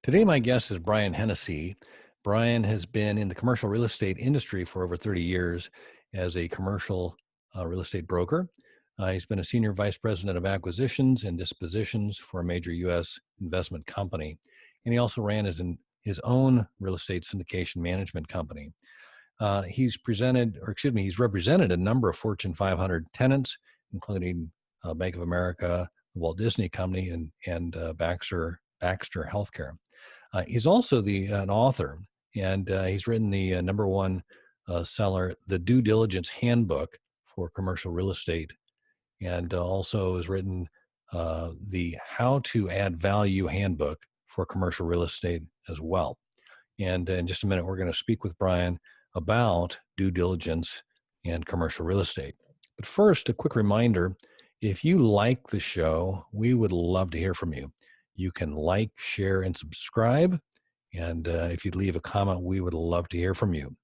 Today, my guest is Brian Hennessy. Brian has been in the commercial real estate industry for over 30 years as a commercial real estate broker. He's been a senior vice president of acquisitions and dispositions for a major U.S. investment company. And he also ran his own real estate syndication management company. He's represented a number of Fortune 500 tenants, including Bank of America, the Walt Disney Company, and Baxter Healthcare. He's also an author, and he's written the number one seller, the Due Diligence Handbook for commercial real estate, and also has written the How to Add Value Handbook for commercial real estate as well. And in just a minute, we're going to speak with Brian about due diligence and commercial real estate. But first, a quick reminder, if you like the show, we would love to hear from you. You can like, share, and subscribe. And if you'd leave a comment, we would love to hear from you.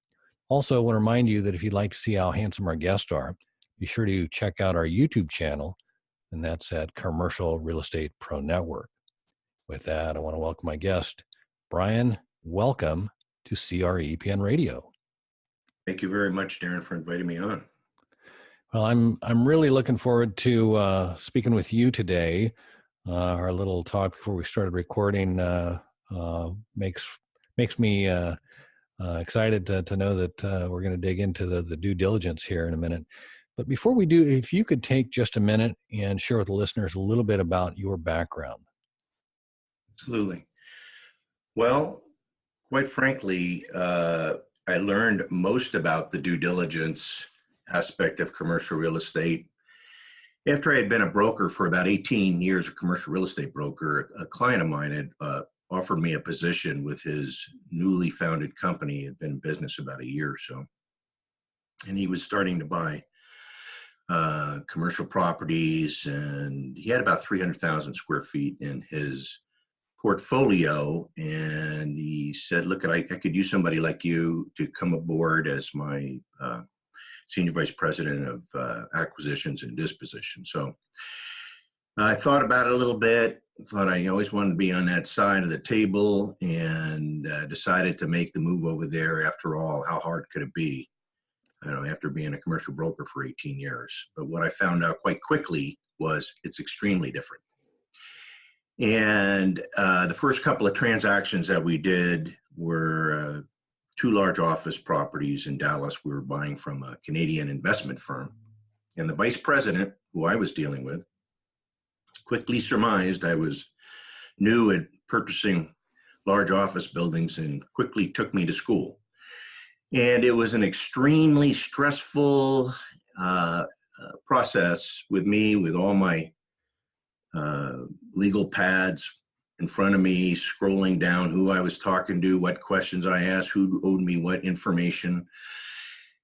Also, I want to remind you that if you'd like to see how handsome our guests are, be sure to check out our YouTube channel, and that's at Commercial Real Estate Pro Network. With that, I want to welcome my guest, Brian. Welcome to CREPN Radio. Thank you very much, Darren, for inviting me on. Well, I'm really looking forward to speaking with you today. Our little talk before we started recording makes me excited to know that we're going to dig into the due diligence here in a minute. But before we do, if you could take just a minute and share with the listeners a little bit about your background. Absolutely. Well, quite frankly, I learned most about the due diligence aspect of commercial real estate after I had been a broker for about 18 years, a commercial real estate broker. A client of mine had offered me a position with his newly founded company. It had been in business about a year or so. And he was starting to buy commercial properties, and he had about 300,000 square feet in his portfolio. And he said, look, I could use somebody like you to come aboard as my senior vice president of acquisitions and disposition. So I thought about it a little bit, thought I always wanted to be on that side of the table, and decided to make the move over there. After all, how hard could it be? I don't know, after being a commercial broker for 18 years. But what I found out quite quickly was it's extremely different. And the first couple of transactions that we did were two large office properties in Dallas. We were buying from a Canadian investment firm. And the vice president, who I was dealing with, quickly surmised I was new at purchasing large office buildings and quickly took me to school. And it was an extremely stressful process with me, with all my legal pads in front of me, scrolling down who I was talking to, what questions I asked, who owed me what information.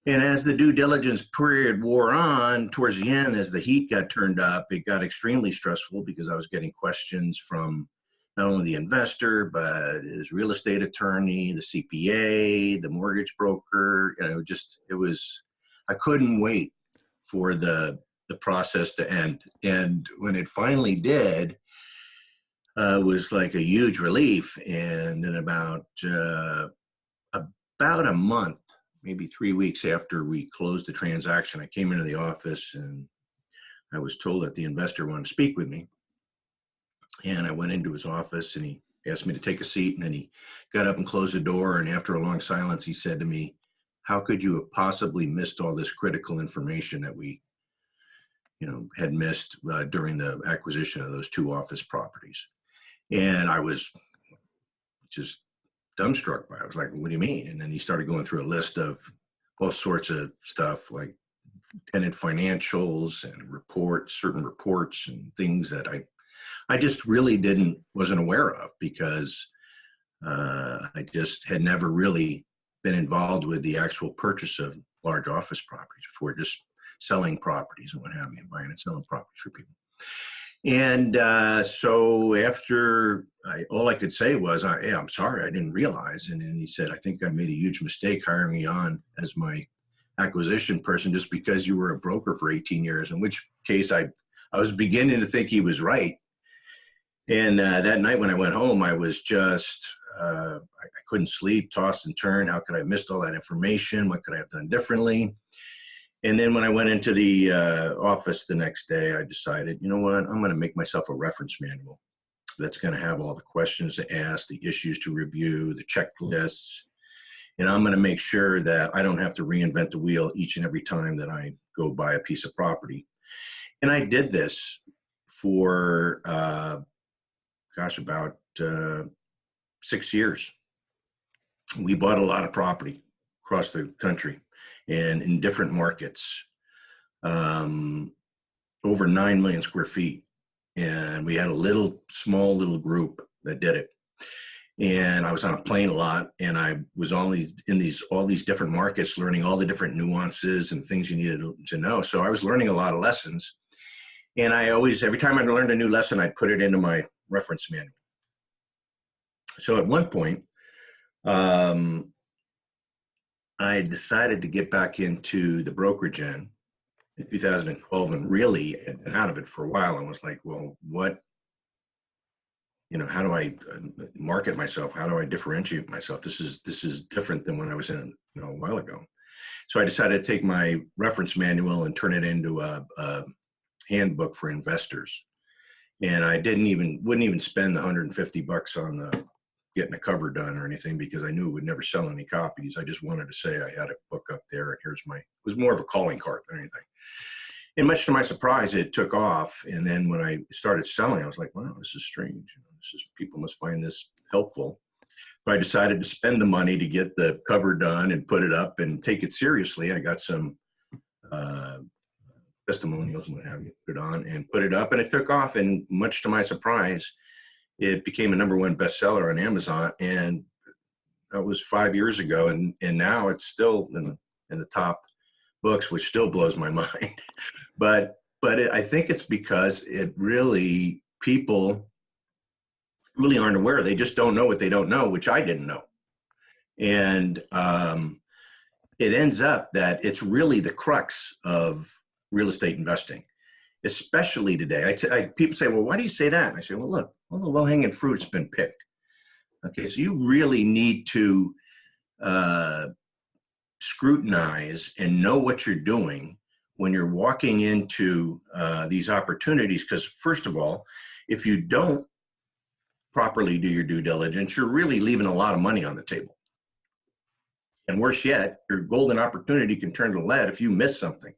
And as the due diligence period wore on, towards the end, as the heat got turned up, it got extremely stressful because I was getting questions from not only the investor, but his real estate attorney, the CPA, the mortgage broker. I couldn't wait for the process to end. And when it finally did, it was like a huge relief. And in about a month, maybe 3 weeks after we closed the transaction, I came into the office and I was told that the investor wanted to speak with me. And I went into his office and he asked me to take a seat, and then he got up and closed the door. And after a long silence, he said to me, how could you have possibly missed all this critical information that we had missed during the acquisition of those two office properties? And I was just dumbstruck by it. I was like, what do you mean? And then he started going through a list of all sorts of stuff, like tenant financials and certain reports and things that I just really wasn't aware of, because I just had never really been involved with the actual purchase of large office properties before, just selling properties and what have you, buying and selling properties for people. And so after, all I could say was, hey, I'm sorry, I didn't realize. And then he said, I think I made a huge mistake hiring me on as my acquisition person just because you were a broker for 18 years, in which case I was beginning to think he was right. And that night when I went home, I was just, I couldn't sleep, toss and turn. How could I have missed all that information? What could I have done differently? And then when I went into the office the next day, I decided, you know what, I'm going to make myself a reference manual that's going to have all the questions to ask, the issues to review, the checklists. And I'm going to make sure that I don't have to reinvent the wheel each and every time that I go buy a piece of property. And I did this for, about 6 years. We bought a lot of property across the country and in different markets, over 9 million square feet. And we had a small little group that did it. And I was on a plane a lot, and I was only in all these different markets, learning all the different nuances and things you needed to know. So I was learning a lot of lessons. And every time I learned a new lesson, I'd put it into my reference manual. So at one point, I decided to get back into the brokerage in 2012, and really had been out of it for a while. I was like, well, how do I market myself? How do I differentiate myself? This is different than when I was in a while ago. So I decided to take my reference manual and turn it into a handbook for investors. And I wouldn't even spend the $150 on getting a cover done or anything, because I knew it would never sell any copies. I just wanted to say I had a book up there, and it was more of a calling card than anything. And much to my surprise, it took off. And then when I started selling, I was like, wow, this is strange. People must find this helpful. So I decided to spend the money to get the cover done and put it up and take it seriously. I got some testimonials and what have you, put it on and put it up, and it took off. And much to my surprise, it became a #1 bestseller on Amazon. And that was 5 years ago. And now it's still in the top books, which still blows my mind. But I think it's because people really aren't aware. They just don't know what they don't know, which I didn't know. And it ends up that it's really the crux of real estate investing, especially today. People say, well, why do you say that? And I say, well, look, all the low-hanging fruit's been picked. Okay, so you really need to scrutinize and know what you're doing when you're walking into these opportunities. Because first of all, if you don't properly do your due diligence, you're really leaving a lot of money on the table. And worse yet, your golden opportunity can turn to lead if you miss something.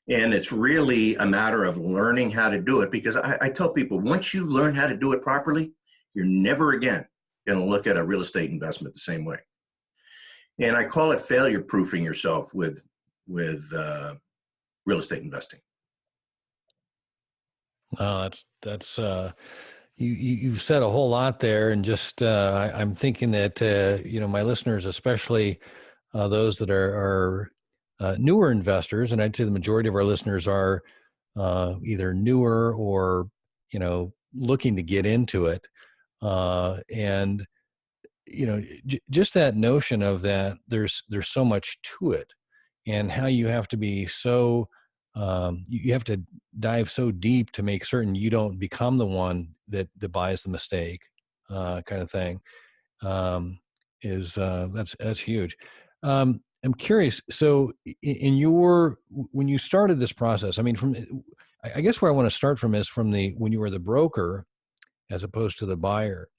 And it's really a matter of learning how to do it, because I tell people, once you learn how to do it properly, you're never again going to look at a real estate investment the same way. And I call it failure proofing yourself with real estate investing. That's you've said a whole lot there, and just I'm thinking that my listeners, especially those that are newer investors, and I'd say the majority of our listeners are either newer or looking to get into it, and just that notion of that there's so much to it, and how you have to be so you have to dive so deep to make certain you don't become the one that buys the mistake, kind of thing, that's huge. I'm curious. So when you started this process, I mean, I guess where I want to start from is from when you were the broker as opposed to the buyer.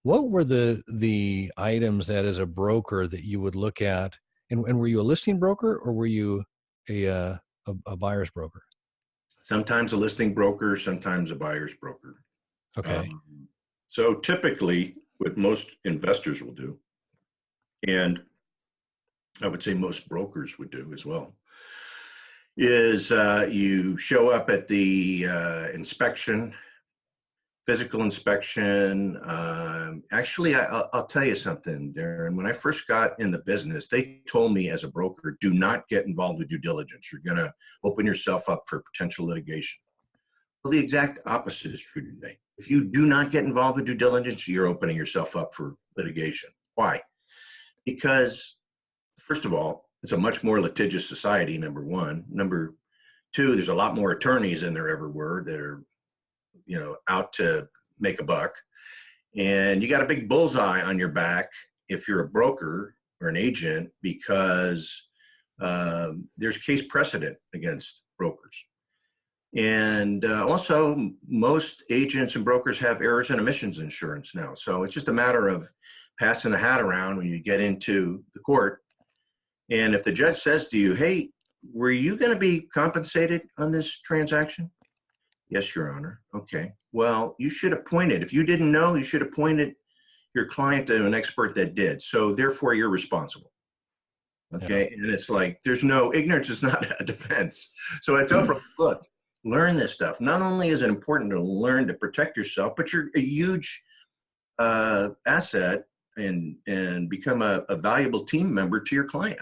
What were the items that as a broker that you would look at, and were you a listing broker or were you a buyer's broker? Sometimes a listing broker, sometimes a buyer's broker. Okay. So typically what most investors will do, and I would say most brokers would do as well, is you show up at the inspection, physical inspection. Actually, I'll tell you something, Darren. When I first got in the business, they told me as a broker, do not get involved with due diligence. You're going to open yourself up for potential litigation. Well, the exact opposite is true today. If you do not get involved with due diligence, you're opening yourself up for litigation. Why? Because, first of all, it's a much more litigious society, number one. Number two, there's a lot more attorneys than there ever were that are out to make a buck. And you got a big bullseye on your back if you're a broker or an agent, because there's case precedent against brokers. And also, most agents and brokers have errors and omissions insurance now. So it's just a matter of passing the hat around when you get into the court. And if the judge says to you, hey, were you going to be compensated on this transaction? Yes, Your Honor. Okay. Well, you should appoint it. If you didn't know, you should have appointed your client to an expert that did. So therefore, you're responsible. Okay. Yeah. And it's like, there's no, ignorance is not a defense. So I tell them, look, learn this stuff. Not only is it important to learn to protect yourself, but you're a huge asset and become a valuable team member to your client.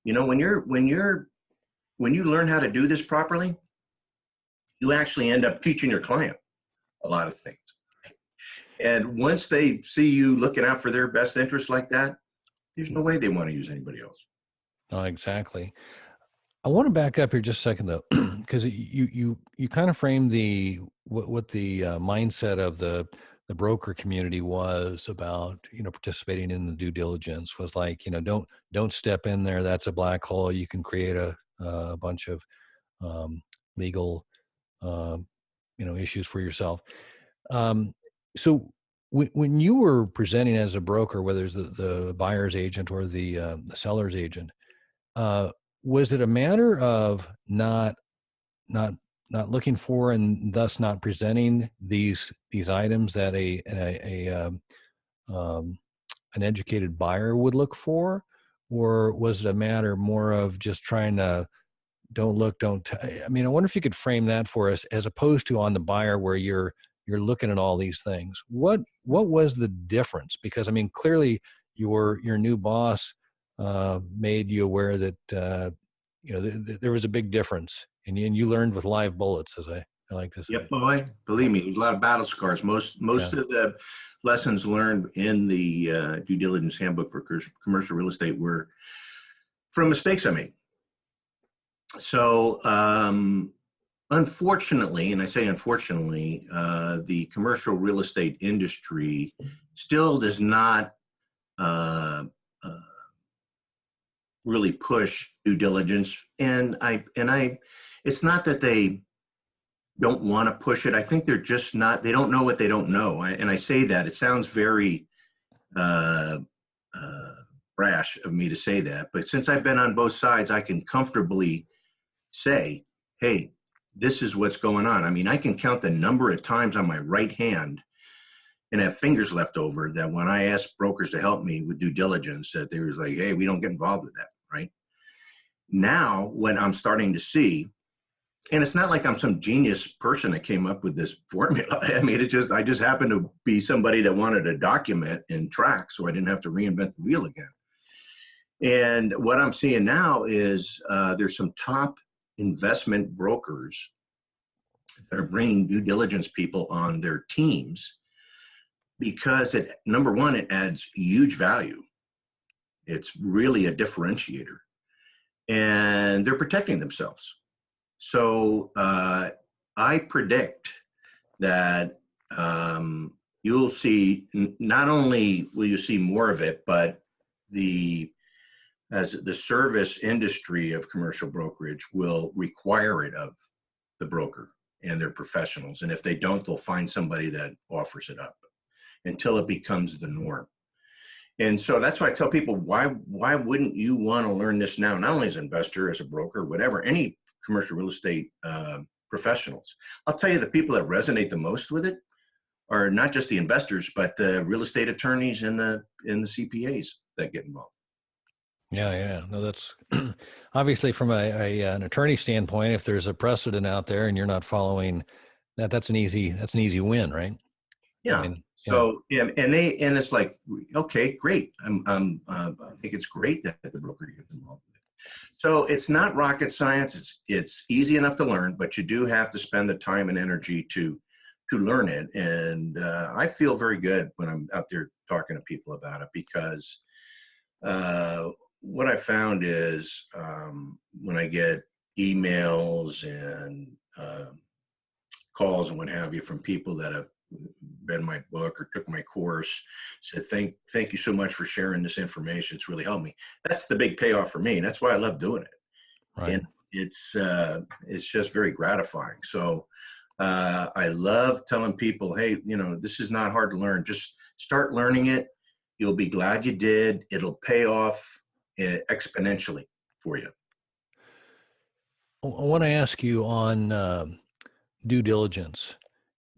When you learn how to do this properly, you actually end up teaching your client a lot of things. And once they see you looking out for their best interest like that, there's no way they want to use anybody else. Oh, exactly. I want to back up here just a second, though, because you kind of framed what the mindset of the broker community was about, participating in the due diligence was like, don't step in there. That's a black hole. You can create a bunch of legal, issues for yourself. So when you were presenting as a broker, whether it's the buyer's agent or the seller's agent, was it a matter of not looking for and thus not presenting these items that an educated buyer would look for, or was it a matter more of just trying to I wonder if you could frame that for us, as opposed to on the buyer where you're looking at all these things. What was the difference? Because clearly your new boss made you aware that there was a big difference, and you learned with live bullets, as I like to say. Yep, boy, believe me, there's a lot of battle scars. Most of the lessons learned in the due diligence handbook for commercial real estate were from mistakes I made. So unfortunately, and I say unfortunately, the commercial real estate industry still does not really push due diligence. And it's not that they don't want to push it. I think they're just not, they don't know what they don't know. And I say that, it sounds very brash of me to say that, but since I've been on both sides, I can comfortably say, hey, this is what's going on. I can count the number of times on my right hand and have fingers left over that when I asked brokers to help me with due diligence, that they was like, hey, we don't get involved with that, right? Now, when I'm starting to see, and it's not like I'm some genius person that came up with this formula. I just happened to be somebody that wanted to document and track, so I didn't have to reinvent the wheel again. And what I'm seeing now is there's some top investment brokers that are bringing due diligence people on their teams because number one, it adds huge value. It's really a differentiator, and they're protecting themselves. So I predict that you'll see, not only will you see more of it, but as the service industry of commercial brokerage will require it of the broker and their professionals. And if they don't, they'll find somebody that offers it up until it becomes the norm. And so that's why I tell people, why wouldn't you want to learn this now? Not only as an investor, as a broker, whatever, any commercial real estate professionals. I'll tell you, the people that resonate the most with it are not just the investors, but the real estate attorneys and the CPAs that get involved. Yeah. No, that's obviously from an attorney standpoint. If there's a precedent out there and you're not following that, that's an easy win, right? Yeah. So and it's like, okay, great. I think it's great that the broker gets involved with it. So it's not rocket science. It's easy enough to learn, but you do have to spend the time and energy to learn it. And I feel very good when I'm out there talking to people about it, because what I found is when I get emails and calls and what have you from people that have read my book or took my course, said, thank you so much for sharing this information. It's really helped me. That's the big payoff for me. And that's why I love doing it. Right. And it's just very gratifying. So I love telling people, hey, this is not hard to learn. Just start learning it. You'll be glad you did. It'll pay off exponentially for you. I want to ask you on due diligence.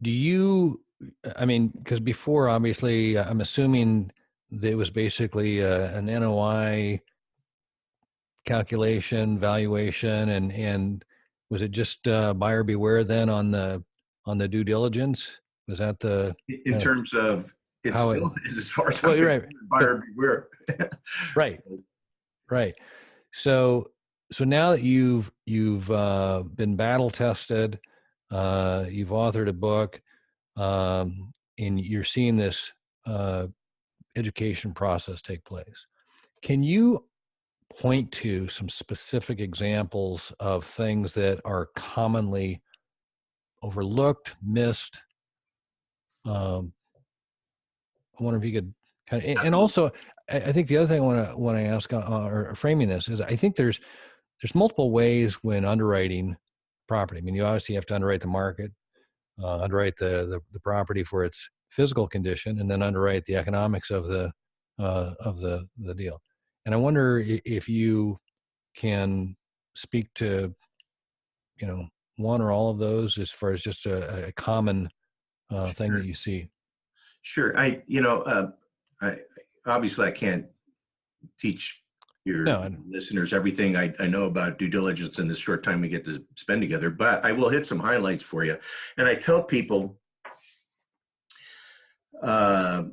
Because before, obviously, I'm assuming that it was basically an NOI calculation, valuation, and was it just buyer beware then on the due diligence? Was that the in terms of it's how still as far as well, I'm right, buyer beware. right. So now that you've been battle tested, you've authored a book, and you're seeing this education process take place. Can you point to some specific examples of things that are commonly overlooked, missed? I wonder if you could kind of, and also, I think the other thing I want to ask, or framing this, is I think there's multiple ways when underwriting property. I mean, you obviously have to underwrite the market, underwrite the property for its physical condition, and then underwrite the economics of the deal. And I wonder if you can speak to, one or all of those as far as just a common thing that you see. Sure. I obviously I can't teach your listeners everything I know about due diligence in this short time we get to spend together, but I will hit some highlights for you. And I tell people by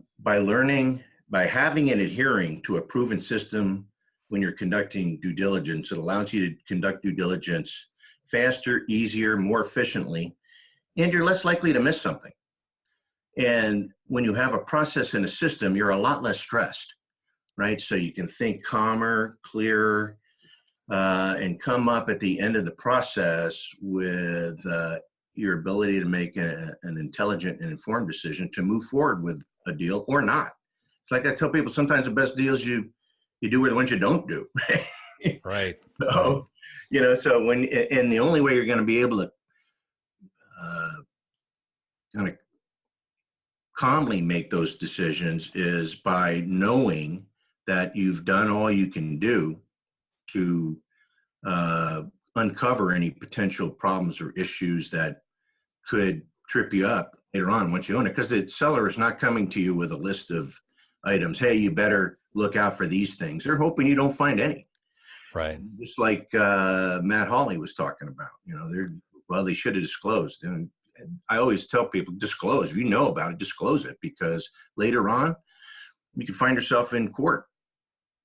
having and adhering to a proven system when you're conducting due diligence, it allows you to conduct due diligence faster, easier, more efficiently, and you're less likely to miss something. And when you have a process and a system, you're a lot less stressed, right? So you can think calmer, clearer, and come up at the end of the process with your ability to make an intelligent and informed decision to move forward with a deal or not. It's like I tell people, sometimes the best deals you do are the ones you don't do. Right. So, so and the only way you're going to be able to kind of calmly make those decisions is by knowing that you've done all you can do to uncover any potential problems or issues that could trip you up later on once you own it. Because the seller is not coming to you with a list of items. Hey, you better look out for these things. They're hoping you don't find any. Right. Just like Matt Hawley was talking about. They should have disclosed. And I always tell people, disclose. If you know about it, disclose it, because later on, you can find yourself in court.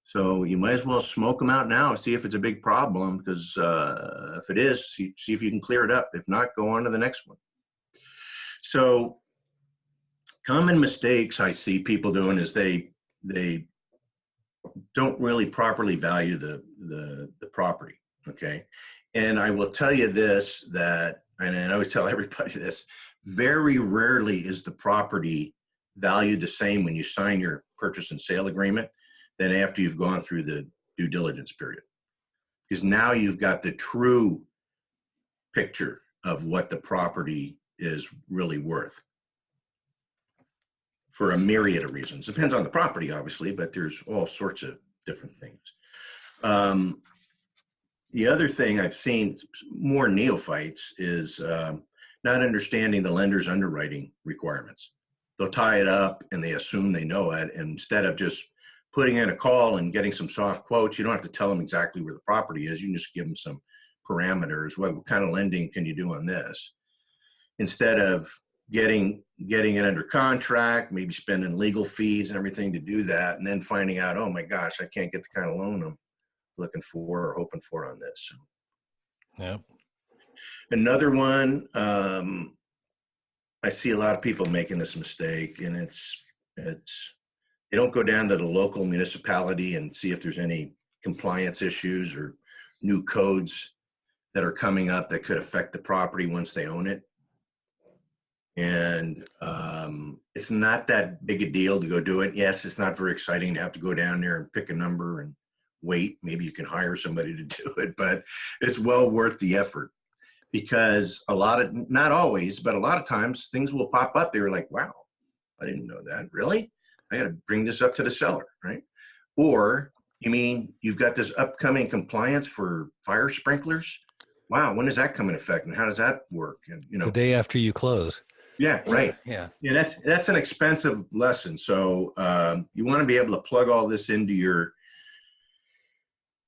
So you might as well smoke them out now and see if it's a big problem, because if it is, see if you can clear it up. If not, go on to the next one. So common mistakes I see people doing is they don't really properly value the property, okay? And I will tell you this, and I always tell everybody this, very rarely is the property valued the same when you sign your purchase and sale agreement than after you've gone through the due diligence period. Because now you've got the true picture of what the property is really worth for a myriad of reasons. Depends on the property, obviously, but there's all sorts of different things. The other thing I've seen more neophytes is not understanding the lender's underwriting requirements. They'll tie it up and they assume they know it. And instead of just putting in a call and getting some soft quotes, you don't have to tell them exactly where the property is. You can just give them some parameters. What kind of lending can you do on this? Instead of getting it under contract, maybe spending legal fees and everything to do that, and then finding out, oh my gosh, I can't get the kind of loan I'm looking for or hoping for on this. Yeah. Another one, I see a lot of people making this mistake, and it's they don't go down to the local municipality and see if there's any compliance issues or new codes that are coming up that could affect the property once they own it. And it's not that big a deal to go do it. Yes, it's not very exciting to have to go down there and pick a number and wait. Maybe you can hire somebody to do it, but it's well worth the effort, because not always, but a lot of times things will pop up. They're like, wow, I didn't know that. Really? I got to bring this up to the seller, right? Or you mean you've got this upcoming compliance for fire sprinklers? Wow, when does that come in effect and how does that work? And The day after you close. Yeah, right. Yeah. Yeah, that's an expensive lesson. So you want to be able to plug all this into your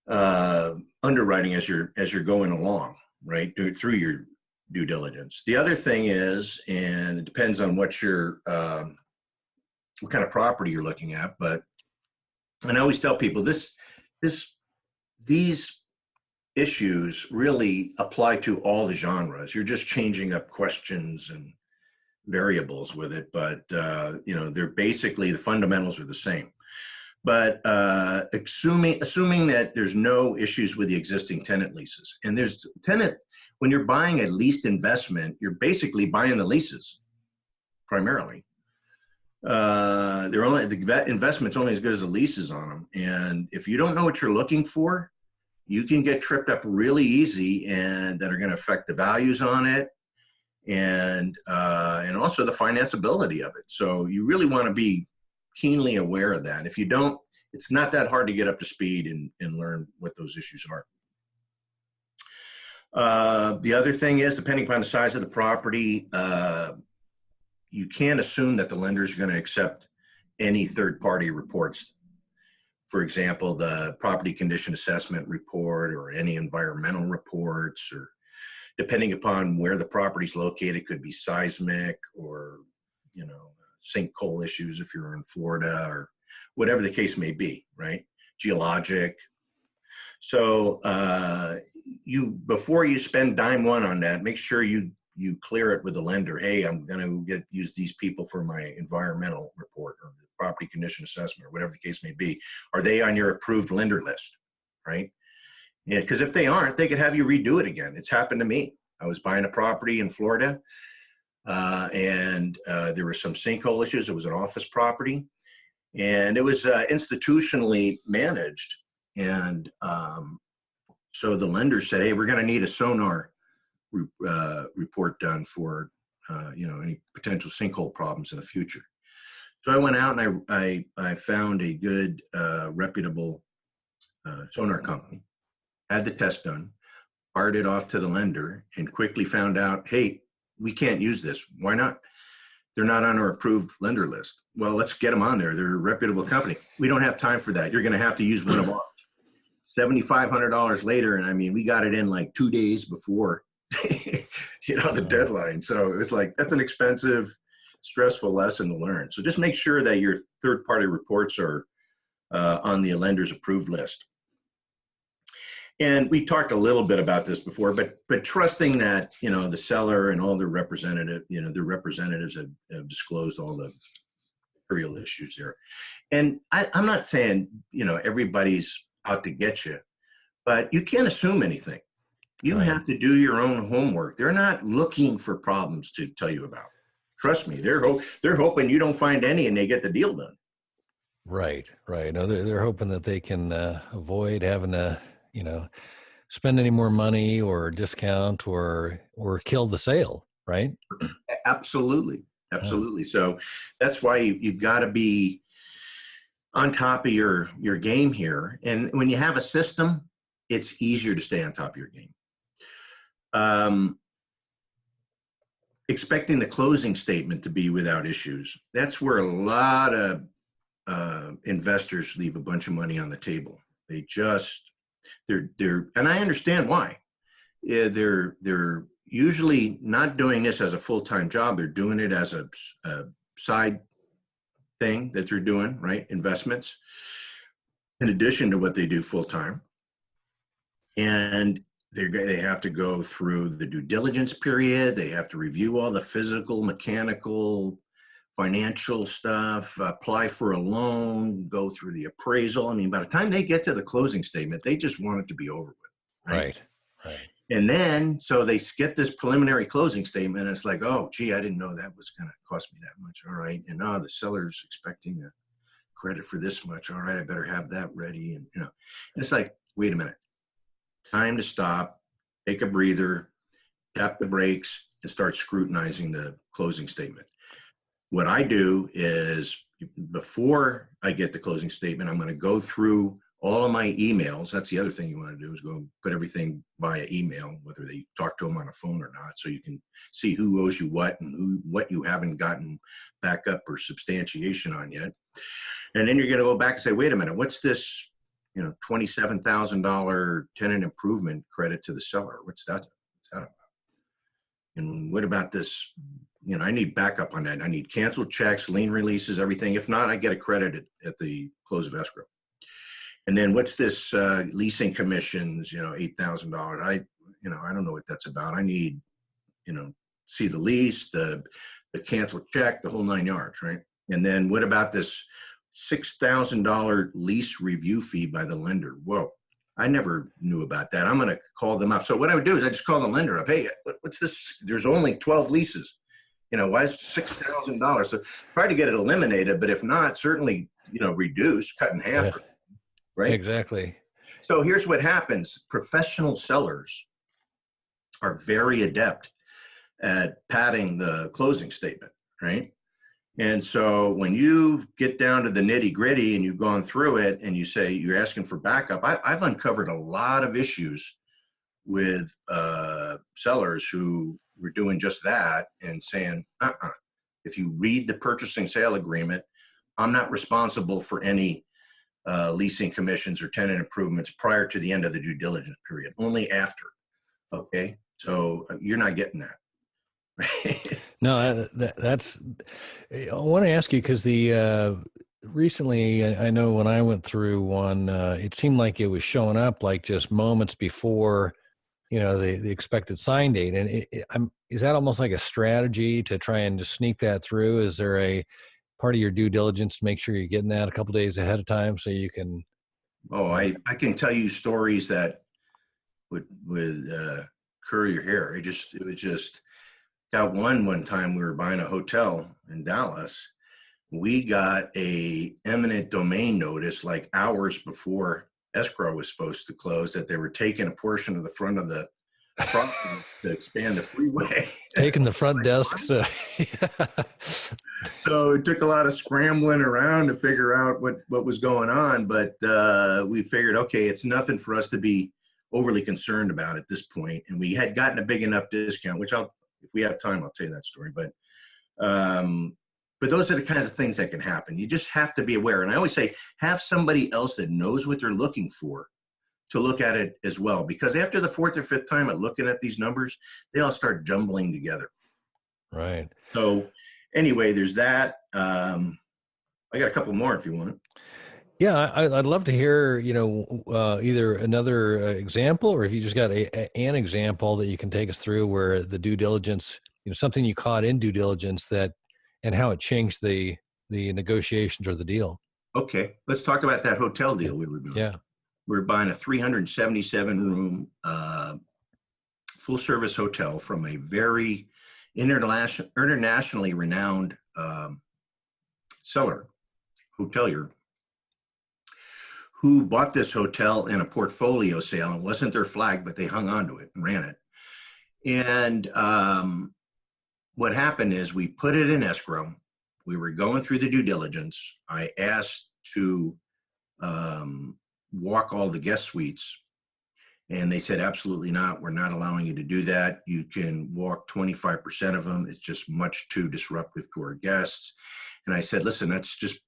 underwriting as you're going along, right? Through your due diligence. The other thing is, and it depends on what kind of property you're looking at, but and I always tell people these issues really apply to all the genres. You're just changing up questions and variables with it, but they're basically, the fundamentals are the same. But assuming that there's no issues with the existing tenant leases, and when you're buying a leased investment, you're basically buying the leases primarily. The investment's only as good as the leases on them, and if you don't know what you're looking for, you can get tripped up really easy, and that are going to affect the values on it, and also the financeability of it. So you really want to be keenly aware of that. If you don't, it's not that hard to get up to speed and learn what those issues are. The other thing is, depending upon the size of the property, you can't assume that the lender is going to accept any third-party reports. For example, the property condition assessment report or any environmental reports, or depending upon where the property is located, could be seismic or, sinkhole issues if you're in Florida, or whatever the case may be, right? Geologic. So before you spend dime one on that, make sure you clear it with the lender. Hey, I'm going to use these people for my environmental report or property condition assessment or whatever the case may be. Are they on your approved lender list, right? Yeah, because if they aren't, they could have you redo it again. It's happened to me. I was buying a property in Florida, and there were some sinkhole issues. It was an office property, and it was institutionally managed. And so the lender said, hey, we're going to need a sonar report done for any potential sinkhole problems in the future. So I went out and I found a good reputable sonar company, had the test done, fired it off to the lender, and quickly found out, hey, we can't use this. Why not? They're not on our approved lender list. Well, let's get them on there. They're a reputable company. We don't have time for that. You're going to have to use one of ours. $7,500 later, and I mean, we got it in like 2 days before the deadline. So it's like, that's an expensive, stressful lesson to learn. So just make sure that your third-party reports are on the lender's approved list. And we talked a little bit about this before, but trusting that, the seller and all their representatives have disclosed all the material issues there. And I'm not saying, everybody's out to get you, but you can't assume anything. You have to do your own homework. They're not looking for problems to tell you about. Trust me, they're hoping you don't find any and they get the deal done. Right. No, they're hoping that they can avoid having to, spend any more money or discount or kill the sale, right? Absolutely. So that's why you've got to be on top of your game here. And when you have a system, it's easier to stay on top of your game. Expecting the closing statement to be without issues. That's where a lot of investors leave a bunch of money on the table. They're and I understand why. They're usually not doing this as a full-time job. They're doing it as a side thing that they're doing, right? Investments in addition to what they do full-time. And they have to go through the due diligence period. They have to review all the physical, mechanical, financial stuff, apply for a loan, go through the appraisal. I mean, by the time they get to the closing statement, they just want it to be over with. Right. And then, so they get this preliminary closing statement. And it's like, oh, gee, I didn't know that was going to cost me that much. All right. And now the seller's expecting a credit for this much. All right, I better have that ready. And, and it's like, wait a minute, time to stop, take a breather, tap the brakes, and start scrutinizing the closing statement. What I do is, before I get the closing statement, I'm going to go through all of my emails. That's the other thing you want to do, is go put everything via email, whether they talk to them on a phone or not, so you can see who owes you what and what you haven't gotten backup or substantiation on yet. And then you're going to go back and say, wait a minute, what's this, $27,000 tenant improvement credit to the seller? What's that about? And what about this? I need backup on that. I need canceled checks, lien releases, everything. If not, I get a credit at the close of escrow. And then what's this leasing commissions, $8,000. I don't know what that's about. I need, see the lease, the canceled check, the whole 9 yards, right? And then what about this $6,000 lease review fee by the lender? Whoa, I never knew about that. I'm going to call them up. So what I would do is I just call the lender up. Hey, what's this? There's only 12 leases. Why is $6,000? So try to get it eliminated, but if not, certainly, reduce, cut in half. Yeah. Right? Exactly. So here's what happens. Professional sellers are very adept at padding the closing statement, right? And so when you get down to the nitty gritty and you've gone through it and you say you're asking for backup, I've uncovered a lot of issues with sellers who were doing just that and saying, if you read the purchasing sale agreement, I'm not responsible for any leasing commissions or tenant improvements prior to the end of the due diligence period, only after. Okay, so you're not getting that. No, that's. I want to ask you, because the recently, I know when I went through one, it seemed like it was showing up like just moments before, the expected sign date, and is that almost like a strategy to try and just sneak that through? Is there a part of your due diligence to make sure you're getting that a couple of days ahead of time so you can? Oh, I can tell you stories that would curl your hair. It was just got one time we were buying a hotel in Dallas. We got a eminent domain notice like hours before escrow was supposed to close that they were taking a portion of the front of the property to expand the freeway. Taking the front desk. So it took a lot of scrambling around to figure out what was going on. But we figured, okay, it's nothing for us to be overly concerned about at this point. And we had gotten a big enough discount, which if we have time, I'll tell you that story. But those are the kinds of things that can happen. You just have to be aware. And I always say, have somebody else that knows what they're looking for to look at it as well. Because after the fourth or fifth time at looking at these numbers, they all start jumbling together. Right. So anyway, there's that. I got a couple more if you want. Yeah, I'd love to hear, either another example, or if you just got an example that you can take us through where the due diligence, something you caught in due diligence and how it changed the negotiations or the deal. Okay, let's talk about that hotel deal we were doing. Yeah. We were buying a 377-room full-service hotel from a very internationally renowned hotelier, who bought this hotel in a portfolio sale. It wasn't their flag, but they hung on to it and ran it. And what happened is we put it in escrow. We were going through the due diligence. I asked to walk all the guest suites, and they said, absolutely not. We're not allowing you to do that. You can walk 25% of them. It's just much too disruptive to our guests. And I said, listen, that's just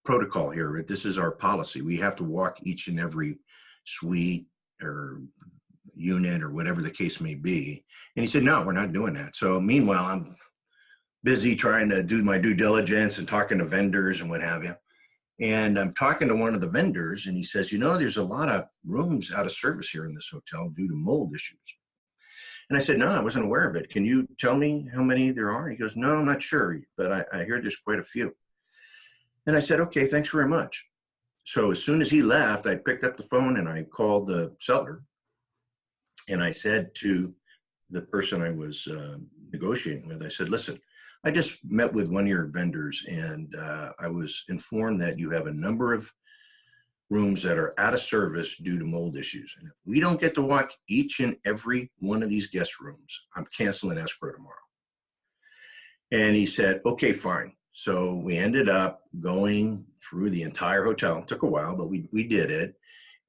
protocol here. This is our policy. We have to walk each and every suite or unit or whatever the case may be. And he said, no, we're not doing that. So meanwhile, I'm busy trying to do my due diligence and talking to vendors and what have you. And I'm talking to one of the vendors, and he says, there's a lot of rooms out of service here in this hotel due to mold issues. And I said, no, I wasn't aware of it. Can you tell me how many there are? He goes, no, I'm not sure, but I hear there's quite a few. And I said, okay, thanks very much. So as soon as he left, I picked up the phone and I called the seller. And I said to the person I was negotiating with, I said, listen, I just met with one of your vendors, and I was informed that you have a number of rooms that are out of service due to mold issues. And if we don't get to walk each and every one of these guest rooms, I'm canceling escrow tomorrow. And he said, okay, fine. So we ended up going through the entire hotel. It took a while, but we did it,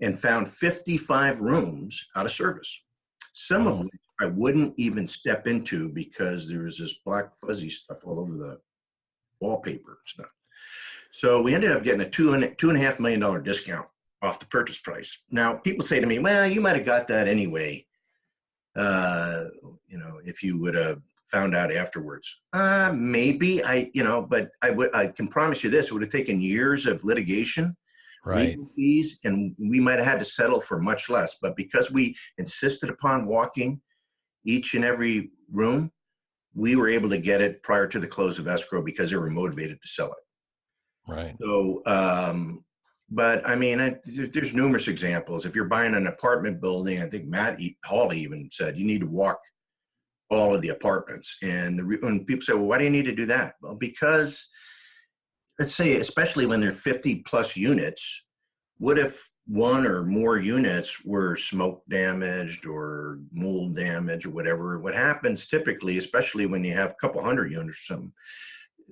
and found 55 rooms out of service. Some of which I wouldn't even step into because there was this black fuzzy stuff all over the wallpaper and stuff. So we ended up getting a $2.5 million discount off the purchase price. Now, people say to me, well, you might have got that anyway, if you would have found out afterwards. Maybe but I can promise you this, it would have taken years of litigation, Right. legal fees, and we might have had to settle for much less. But because we insisted upon walking each and every room, we were able to get it prior to the close of escrow because they were motivated to sell it. Right. So, but I mean, there's numerous examples. If you're buying an apartment building, I think Matt Hawley even said you need to walk all of the apartments. And when people say, well, why do you need to do that? Well, because let's say, especially when there are 50 plus units, what if one or more units were smoke damaged or mold damage or whatever? What happens typically, especially when you have a couple hundred units or something,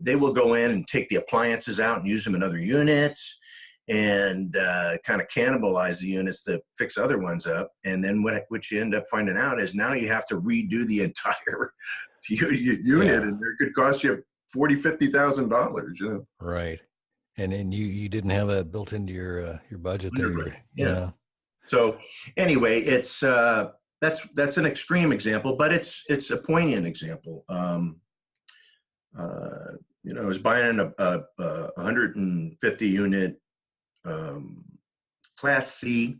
they will go in and take the appliances out and use them in other units and kind of cannibalize the units to fix other ones up. And then what you end up finding out is now you have to redo the entire unit, and it could cost you $40,000-$50,000. Right. And you didn't have that built into your budget there. Right. Yeah. So anyway, it's that's an extreme example, but it's a poignant example. I was buying a 150 unit Class C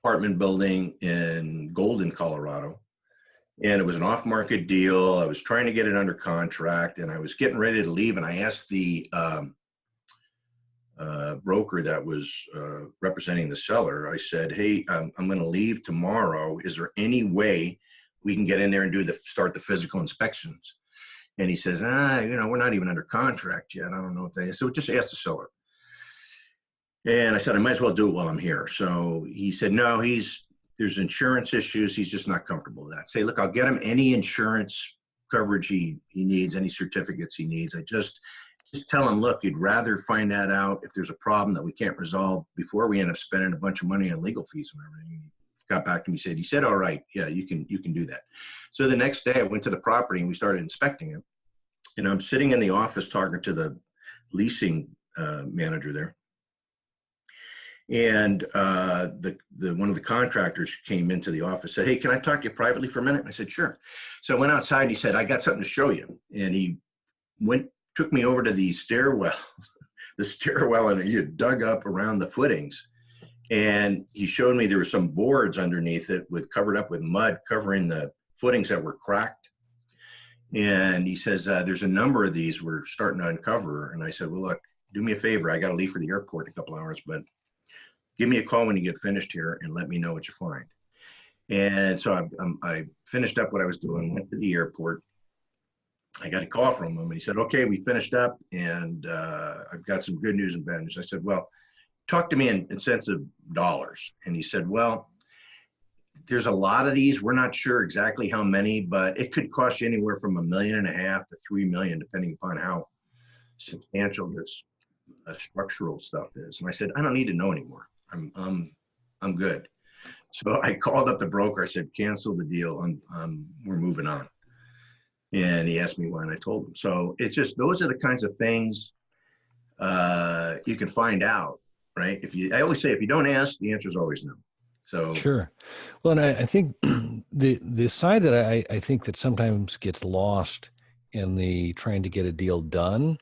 apartment building in Golden, Colorado. And it was an off-market deal. I was trying to get it under contract, and I was getting ready to leave. And I asked the broker that was representing the seller, I said, hey, I'm going to leave tomorrow. Is there any way we can get in there and start the physical inspections? And he says, we're not even under contract yet. I don't know if they, so just ask the seller. And I said, I might as well do it while I'm here. So he said, no, there's insurance issues. He's just not comfortable with that. Say, look, I'll get him any insurance coverage he needs, any certificates he needs. I just tell him, look, you'd rather find that out if there's a problem that we can't resolve before we end up spending a bunch of money on legal fees and everything. He got back to me, he said, all right, yeah, you can do that. So the next day I went to the property and we started inspecting it. And I'm sitting in the office talking to the leasing manager there. And one of the contractors came into the office, said, hey, can I talk to you privately for a minute? I said, sure. So I went outside and he said, I got something to show you. And he took me over to the stairwell, and he had dug up around the footings. And he showed me there were some boards underneath it covered up with mud covering the footings that were cracked. And he says, there's a number of these we're starting to uncover. And I said, well, look, do me a favor. I got to leave for the airport in a couple hours, but give me a call when you get finished here and let me know what you find. And so I finished up what I was doing, went to the airport. I got a call from him and he said, okay, we finished up and I've got some good news and bad news. I said, well, talk to me in sense of dollars. And he said, well, there's a lot of these. We're not sure exactly how many, but it could cost you anywhere from $1.5 million to $3 million, depending upon how substantial this structural stuff is. And I said, I don't need to know anymore. I'm good. So I called up the broker. I said, cancel the deal. We're moving on. And he asked me why, and I told him. So it's just, those are the kinds of things you can find out, right? I always say, if you don't ask, the answer is always no. So sure. Well, and I think the side that I think that sometimes gets lost in the trying to get a deal done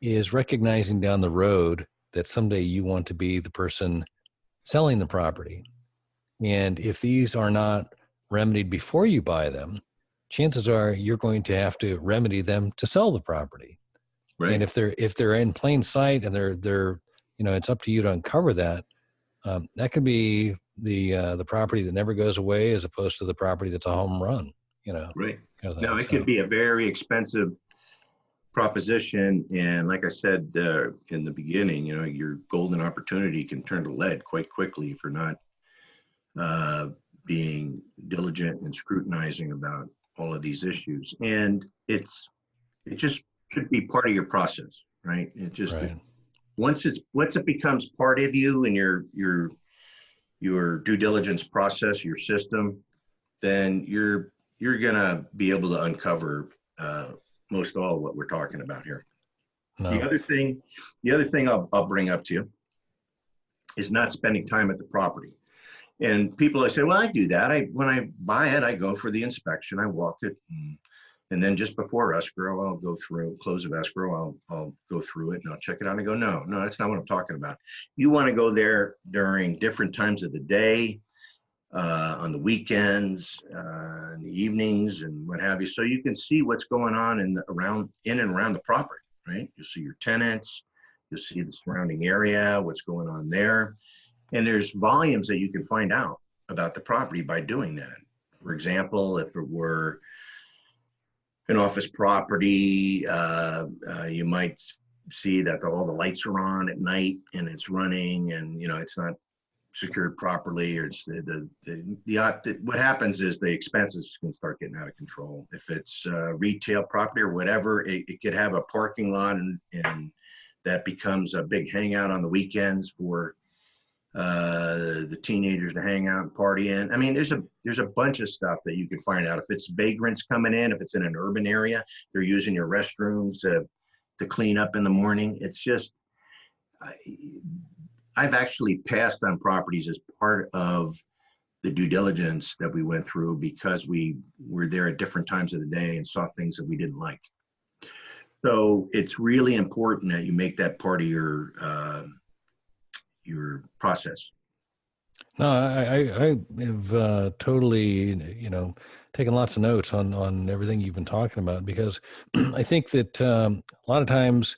is recognizing down the road that someday you want to be the person selling the property. And if these are not remedied before you buy them, chances are you're going to have to remedy them to sell the property. Right. And if they're in plain sight and they're it's up to you to uncover that. That could be the property that never goes away as opposed to the property that's a home run, Right. kind of Now, thing. it could be a very expensive proposition. And like I said in the beginning, your golden opportunity can turn to lead quite quickly if you're not being diligent and scrutinizing about all of these issues. And it just should be part of your process, right? Right. Once it becomes part of you and your due diligence process, your system, then you're gonna be able to uncover most all of what we're talking about here. No. The other thing I'll bring up to you is not spending time at the property. And people, I say, well, I do that. When I buy it, I go for the inspection, I walk it, and then just before escrow, I'll go through close of escrow. I'll go through it and I'll check it out and I go, no, that's not what I'm talking about. You want to go there during different times of the day, on the weekends, in the evenings, and what have you, so you can see what's going on in and around the property, right? You'll see your tenants, you'll see the surrounding area, what's going on there, and there's volumes that you can find out about the property by doing that. For example, if it were an office property, you might see that all the lights are on at night and it's running, and it's not secured properly, or it's what happens is the expenses can start getting out of control. If it's retail property or whatever, it could have a parking lot, and that becomes a big hangout on the weekends for the teenagers to hang out and party in. I mean, there's a bunch of stuff that you can find out. If it's vagrants coming in, if it's in an urban area, they're using your restrooms to clean up in the morning. It's just, I've actually passed on properties as part of the due diligence that we went through because we were there at different times of the day and saw things that we didn't like. So it's really important that you make that part of your process. No, I have totally, taken lots of notes on everything you've been talking about, because I think that a lot of times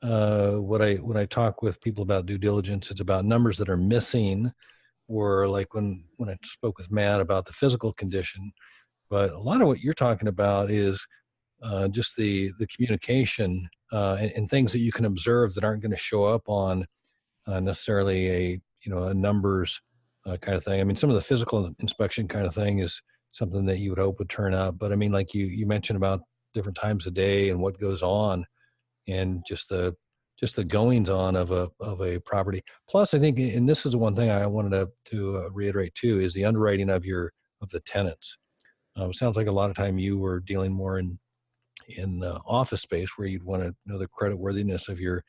when I talk with people about due diligence, it's about numbers that are missing, or like when I spoke with Matt about the physical condition. But a lot of what you're talking about is just the communication and things that you can observe that aren't going to show up on necessarily a numbers kind of thing. I mean, some of the physical inspection kind of thing is something that you would hope would turn up. But I mean, like you mentioned about different times of day and what goes on, and just the goings on of a property. Plus, I think, and this is the one thing I wanted to reiterate too, is the underwriting of the tenants. It sounds like a lot of time you were dealing more in office space, where you'd want to know the creditworthiness of your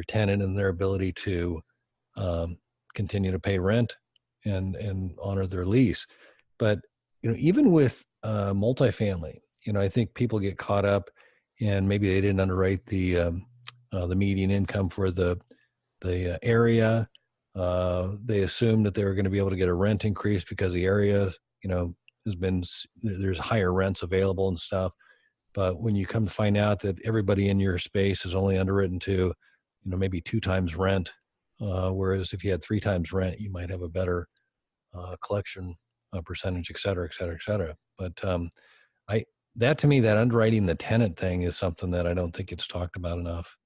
tenant and their ability to continue to pay rent and honor their lease. But even with multifamily, I think people get caught up, and maybe they didn't underwrite the median income for the area. They assumed that they were going to be able to get a rent increase because the area, there's higher rents available and stuff. But when you come to find out that everybody in your space is only underwritten to, maybe 2 times rent, whereas if you had 3 times rent, you might have a better collection percentage, et cetera, et cetera, et cetera. But that to me, that underwriting the tenant thing is something that I don't think it's talked about enough.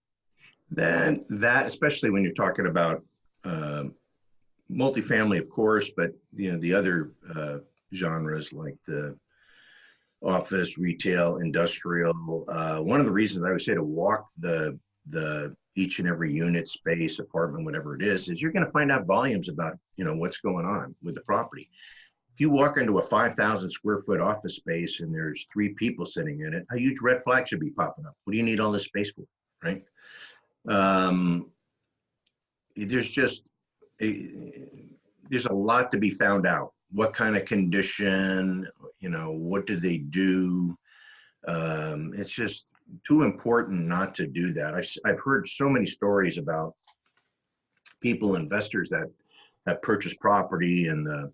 Then that, especially when you're talking about multifamily, of course, but the other genres like the office, retail, industrial. One of the reasons I would say to walk the each and every unit, space, apartment, whatever it is you're going to find out volumes about what's going on with the property. If you walk into a 5,000 square foot office space and there's 3 people sitting in it, a huge red flag should be popping up. What do you need all this space for, right? There's a lot to be found out. What kind of condition, what did they do? It's just too important not to do that. I've heard so many stories about people, investors that have purchased property and the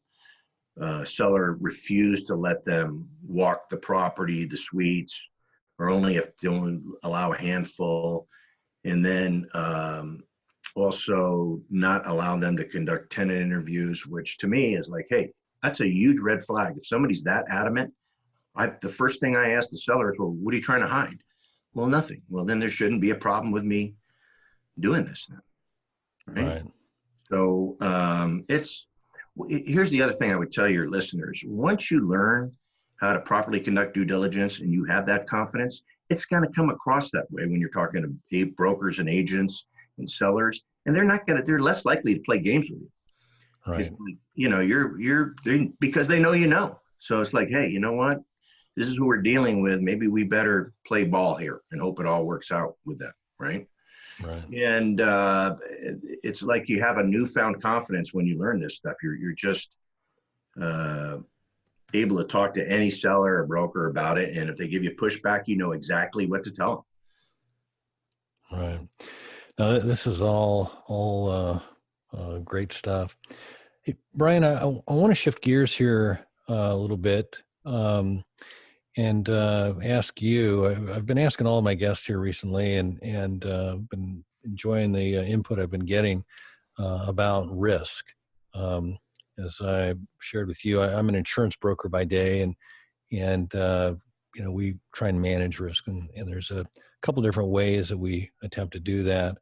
seller refused to let them walk the property, the suites, or only if they only allow a handful. And then Also, not allow them to conduct tenant interviews, which to me is like, hey, that's a huge red flag. If somebody's that adamant, the first thing I ask the seller is, well, what are you trying to hide? Well, nothing. Well, then there shouldn't be a problem with me doing this then, right? Right. So here's the other thing I would tell your listeners. Once you learn how to properly conduct due diligence and you have that confidence, it's going to come across that way when you're talking to brokers and agents and sellers, and they're less likely to play games with you. Right. Like, you're because they know you know. So it's like, hey, you know what? This is who we're dealing with. Maybe we better play ball here and hope it all works out with them, right? Right. And it's like you have a newfound confidence when you learn this stuff. You're just able to talk to any seller or broker about it, and if they give you pushback, you know exactly what to tell them. Right. Now, this is all great stuff. Hey, Brian, I want to shift gears here a little bit and ask you. I've been asking all of my guests here recently, and been enjoying the input I've been getting about risk. As I shared with you, I'm an insurance broker by day, and we try and manage risk, and there's a couple different ways that we attempt to do that.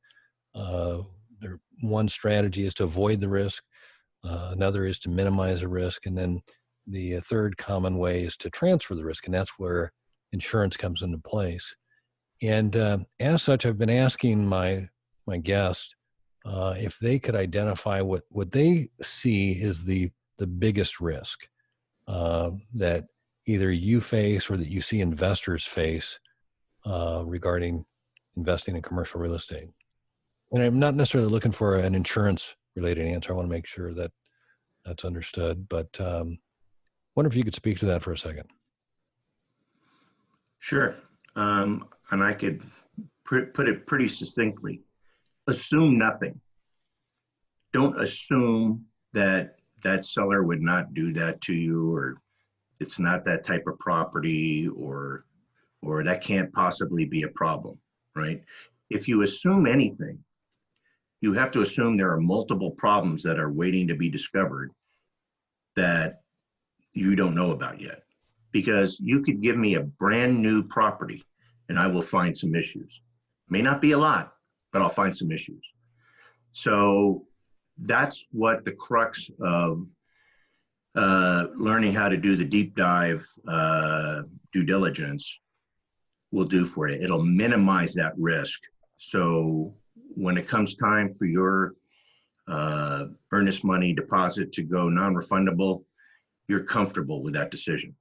One strategy is to avoid the risk. Another is to minimize the risk. And then the third common way is to transfer the risk. And that's where insurance comes into place. And as such, I've been asking my guests if they could identify what they see is the biggest risk that either you face or that you see investors face regarding investing in commercial real estate. And I'm not necessarily looking for an insurance related answer. I want to make sure that that's understood, but wonder if you could speak to that for a second. Sure. And I could put it pretty succinctly. Assume nothing. Don't assume that that seller would not do that to you, or it's not that type of property, or that can't possibly be a problem, right? If you assume anything, you have to assume there are multiple problems that are waiting to be discovered that you don't know about yet. Because you could give me a brand new property and I will find some issues. May not be a lot, but I'll find some issues. So that's what the crux of learning how to do the deep dive due diligence will do for you. It'll minimize that risk. So when it comes time for your earnest money deposit to go non-refundable, you're comfortable with that decision.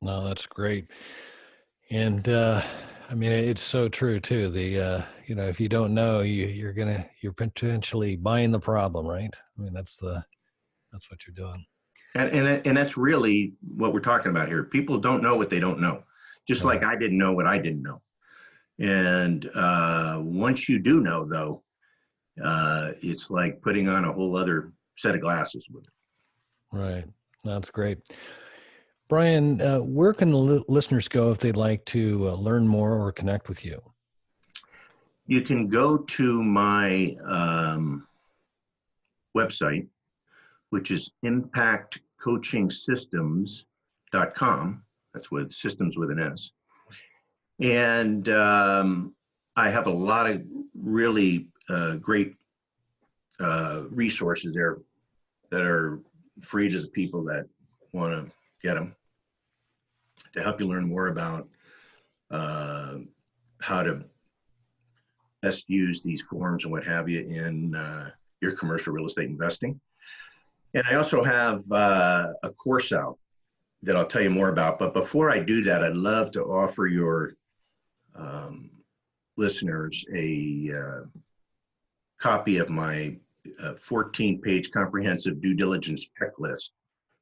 No, that's great. And I mean, it's so true too. The if you don't know, you're potentially buying the problem, right? I mean, that's what you're doing. And that's really what we're talking about here. People don't know what they don't know, just like I didn't know what I didn't know. And once you do know, though, it's like putting on a whole other set of glasses with it. Right. That's great. Brian, where can the listeners go if they'd like to learn more or connect with you? You can go to my website, which is impactcoachingsystems.com. That's with systems with an S. And I have a lot of really great resources there that are free to the people that want to get them, to help you learn more about how to best use these forms and what have you in your commercial real estate investing. And I also have a course out that I'll tell you more about. But before I do that, I'd love to offer your listeners a copy of my 14-page comprehensive due diligence checklist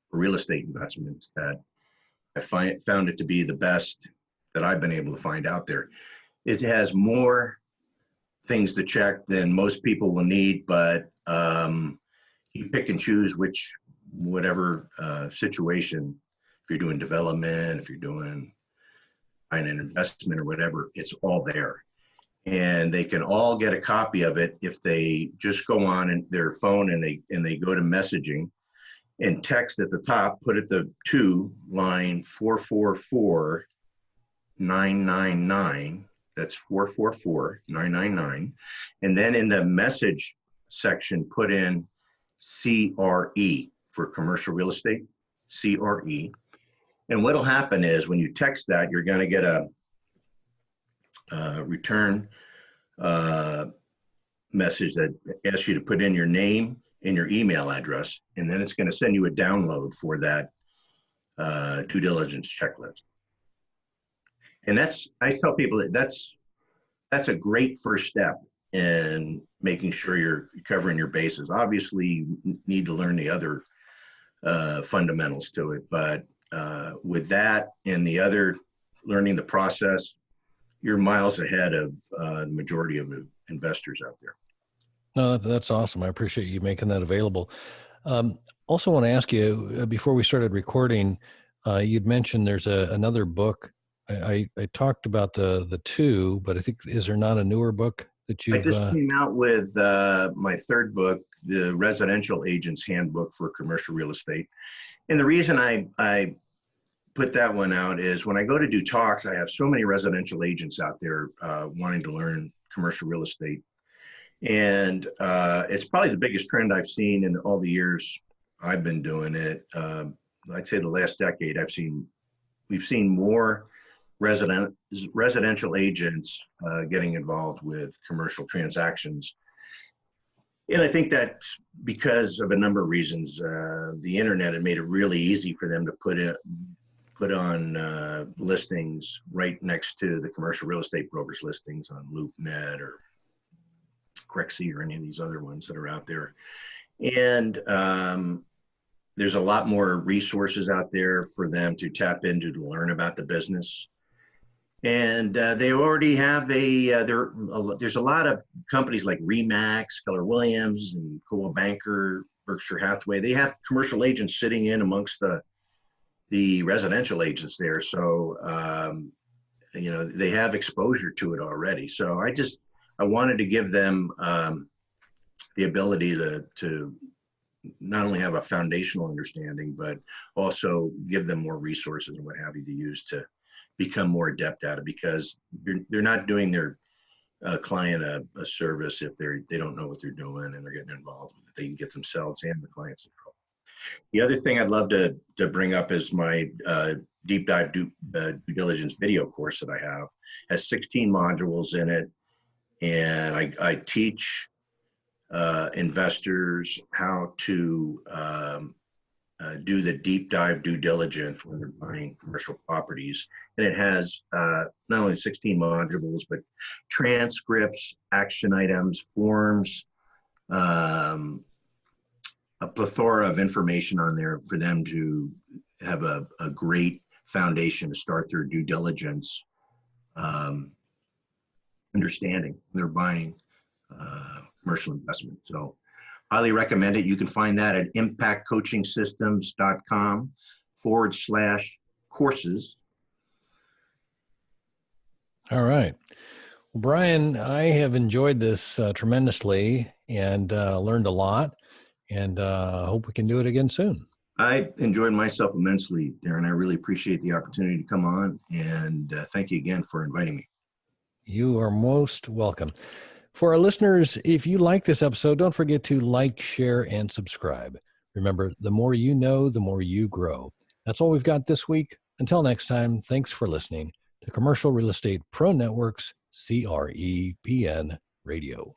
for real estate investments that I found it to be the best that I've been able to find out there. It has more things to check than most people will need, but you pick and choose whatever situation, if you're doing development, if you're doing an investment or whatever, it's all there. and they can all get a copy of it if they just go on their phone and they go to messaging and text at the top, put it to line 444999. That's 444999. And then in the message section, put in CRE for commercial real estate, CRE. And what'll happen is when you text that, you're going to get a return message that asks you to put in your name and your email address, and then it's going to send you a download for that due diligence checklist. And I tell people that's a great first step in making sure you're covering your bases. Obviously, you need to learn the other fundamentals to it, but with that and the other, learning the process, you're miles ahead of the majority of investors out there. No, that's awesome. I appreciate you making that available. Also want to ask you, before we started recording, you'd mentioned there's another book. I talked about the two, but I think, is there not a newer book that you've... I just came out with my third book, The Residential Agent's Handbook for Commercial Real Estate. And the reason I put that one out is when I go to do talks, I have so many residential agents out there wanting to learn commercial real estate. And it's probably the biggest trend I've seen in all the years I've been doing it. I'd say the last decade, we've seen more residential agents getting involved with commercial transactions. And I think that's because of a number of reasons. The internet had made it really easy for them to put on listings right next to the commercial real estate brokers listings on LoopNet or CREPN or any of these other ones that are out there. And there's a lot more resources out there for them to tap into to learn about the business. And they already have there's a lot of companies like RE/MAX, Keller Williams, and Coldwell Banker, Berkshire Hathaway. They have commercial agents sitting in amongst the residential agents there. So, they have exposure to it already. So I wanted to give them the ability to not only have a foundational understanding, but also give them more resources and what have you to use to become more adept at it, because they're not doing their client a service if they don't know what they're doing and they're getting involved with it. They can get themselves and the clients in trouble. The other thing I'd love to bring up is my deep dive due diligence video course that I have. It has 16 modules in it, and I teach investors how to do the deep dive due diligence when they're buying commercial properties. And it has not only 16 modules, but transcripts, action items, forms, a plethora of information on there for them to have a great foundation to start their due diligence understanding when they're buying commercial investment. So highly recommend it. You can find that at impactcoachingsystems.com/courses. All right. Well, Brian, I have enjoyed this tremendously and learned a lot, and hope we can do it again soon. I enjoyed myself immensely, Darren. I really appreciate the opportunity to come on, and thank you again for inviting me. You are most welcome. For our listeners, if you like this episode, don't forget to like, share, and subscribe. Remember, the more you know, the more you grow. That's all we've got this week. Until next time, thanks for listening to Commercial Real Estate Pro Network's CREPN Radio.